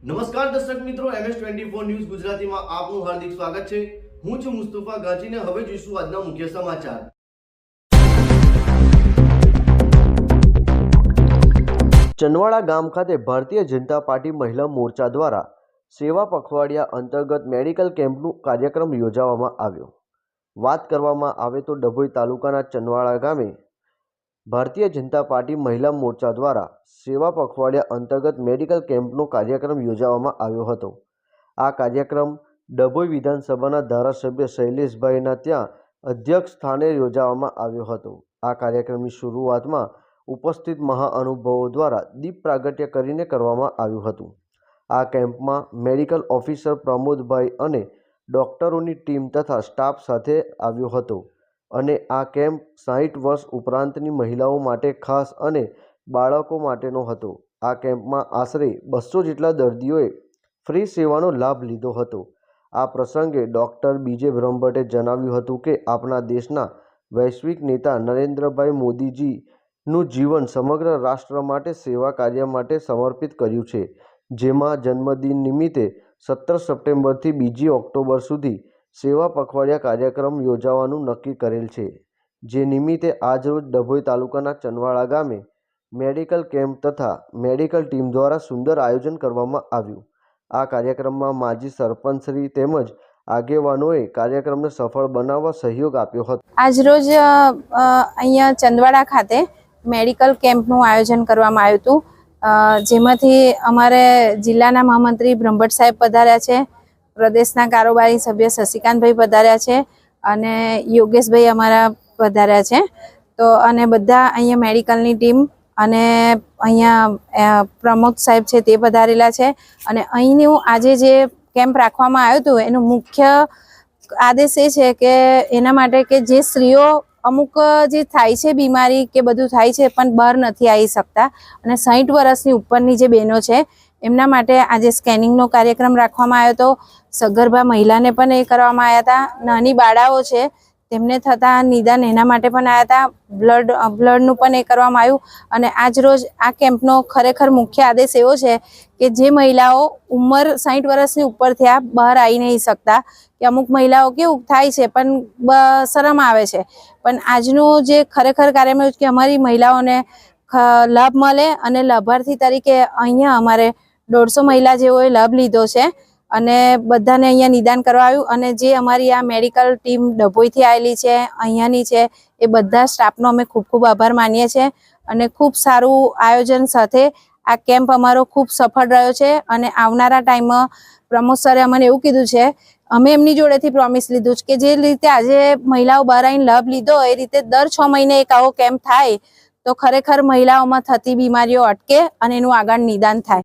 નમસ્કાર દર્શક મિત્રો, MS24 ન્યૂઝ ગુજરાતીમાં આપનું હાર્દિક સ્વાગત છે। હું છું મુસ્તફા ગાજીને। હવે જોઈશું આજના મુખ્ય સમાચાર। ચનવાડા ગામ ખાતે ભારતીય જનતા પાર્ટી મહિલા મોરચા દ્વારા સેવા પખવાડિયા અંતર્ગત મેડિકલ કેમ્પનો કાર્યક્રમ યોજવામાં આવ્યો। વાત કરવામાં આવે તો ડભોઈ તાલુકાના ચનવાડા ગામે ભારતીય જનતા પાર્ટી મહિલા મોરચા દ્વારા સેવા પખવાડિયા અંતર્ગત મેડિકલ કેમ્પનો કાર્યક્રમ યોજવામાં આવ્યો હતો। આ કાર્યક્રમ ડભોઈ વિધાનસભાના ધારાસભ્ય શૈલેષભાઈના ત્યાં અધ્યક્ષ સ્થાને યોજવામાં આવ્યો હતો। આ કાર્યક્રમની શરૂઆતમાં ઉપસ્થિત મહાઅનુભાવો દ્વારા દીપ પ્રાગટ્ય કરીને કરવામાં આવ્યું હતું। આ કેમ્પમાં મેડિકલ ઓફિસર પ્રમોદભાઈ અને ડોક્ટરોની ટીમ તથા સ્ટાફ સાથે આવ્યો હતો અને આ કેમ્પ 60 વર્ષ ઉપરાંતની મહિલાઓ માટે ખાસ અને બાળકો માટેનો હતો। આ કેમ્પમાં આશરે 200 જેટલા દર્દીઓએ ફ્રી સેવાનો લાભ લીધો હતો। આ પ્રસંગે ડૉક્ટર બીજે બ્રહ્મભટ્ટે જણાવ્યું હતું કે આપણા દેશના વૈશ્વિક નેતા નરેન્દ્રભાઈ મોદીજીનું જીવન સમગ્ર રાષ્ટ્ર માટે સેવા કાર્ય માટે સમર્પિત કર્યું છે, જેમાં જન્મદિન નિમિત્તે 17 સપ્ટેમ્બરથી 2 ઓક્ટોબર સુધી સેવા પખવાડિયા કાર્યક્રમ યોજવાનું નક્કી કરેલ છે, જે નિમિત્તે આજરોજ ડભોઈ તાલુકાના ચનવાડા ગામે મેડિકલ કેમ્પ તથા મેડિકલ ટીમ દ્વારા સુંદર આયોજન કરવામાં આવ્યું। આ કાર્યક્રમમાં માજી સરપંચશ્રી તેમજ આગેવાનોએ કાર્યક્રમને સફળ બનાવવા સહયોગ આપ્યો હતો। આજરોજ અહીંયા ચંદવાડા ખાતે મેડિકલ કેમ્પનું આયોજન કરવામાં આવ્યું હતું, જેમાંથી અમારે જિલ્લાના મહામંત્રી બ્રહ્મભટ્ટ સાહેબ પધાર્યા છે, પ્રદેશના કારોબારી સભ્ય શશિકાંતભાઈ પધાર્યા છે અને યોગેશભાઈ અમારા પધાર્યા છે। તો અને બધા અહીંયા મેડિકલની ટીમ અને અહીંયા પ્રમોદ સાહેબ છે તે પધારેલા છે અને અહીંનું આજે જે કેમ્પ રાખવામાં આવ્યું હતું એનો મુખ્ય આદેશ એ છે કે એના માટે કે જે સ્ત્રીઓ અમુક જે થાય છે બીમારી કે બધું થાય છે પણ બહાર નથી આવી શકતા અને 60 વર્ષની ઉપરની જે બહેનો છે એમના માટે આજે સ્કેનિંગનો કાર્યક્રમ રાખવામાં આવ્યો હતો। સગર્ભા મહિલાને પણ એ કરવામાં આવ્યા હતા, નાની બાળાઓ છે તેમને થતા નિદાન એના માટે પણ આવ્યા હતા, બ્લડનું પણ એ કરવામાં આવ્યું અને આજ રોજ આ કેમ્પનો ખરેખર મુખ્ય આદેશ એવો છે કે જે મહિલાઓ ઉંમર 60 વર્ષની ઉપર થયા બહાર આવી નહીં શકતા કે અમુક મહિલાઓ કેવું થાય છે પણ શરમ આવે છે, પણ આજનું જે ખરેખર કાર્યક્રમ કે અમારી મહિલાઓને લાભ મળે અને લાભાર્થી તરીકે અહીંયા અમારે 150 મહિલા જેઓએ લાભ લીધો છે અને બધાને અહીંયા નિદાન કરવા આવ્યું અને જે અમારી આ મેડિકલ ટીમ ડભોઈથી આવેલી છે અહીંયાની છે એ બધા સ્ટાફનો અમે ખૂબ ખૂબ આભાર માનીએ છીએ અને ખૂબ સારું આયોજન સાથે આ કેમ્પ અમારો ખૂબ સફળ રહ્યો છે અને આવનારા ટાઈમમાં પ્રમોદ સરે અમને એવું કીધું છે, અમે એમની જોડેથી પ્રોમિસ લીધું છે કે જે રીતે આજે મહિલાઓ બહાર આવીને લાભ લીધો એ રીતે દર 6 મહિને એક આવો કેમ્પ થાય તો ખરેખર મહિલાઓમાં થતી બીમારીઓ અટકે અને એનું આગળ નિદાન થાય।